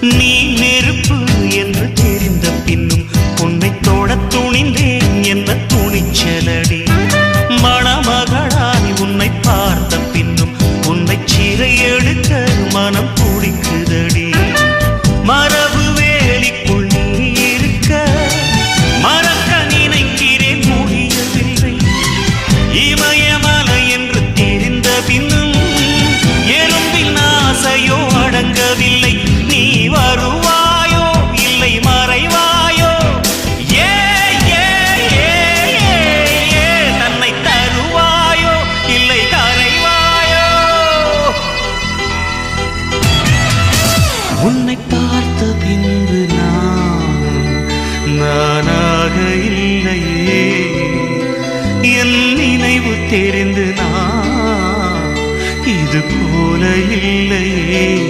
நீ நெருப்பு என்று தெரிந்த பின்னும் உன்னை தொட துணிந்தேன் என்ன துணிச்சலடி. மணமகளாய் உன்னை பார்த்த பின்னும் உன்னை சிறை எடுக்க மனம் துடிக்குதடி. மரபு வேலிக்குள் நீ இருக்க மறக்க நினைக்கிறேன் முடியவில்லை. இமயமலை என்று தெரிந்த பின்னும் எறும்பின் ஆசையோ அடங்கவில்லை. நீ வருவாயோ இல்லை மறைவாயோ, ஏ ஏ ஏ ஏ தன்னை தருவாயோ இல்லை கரைவாயோ. உன்னை பார்த்த பின்பு நானாக இல்லையே. என் நினைவு தெரிந்து நான் இது போல இல்லையே.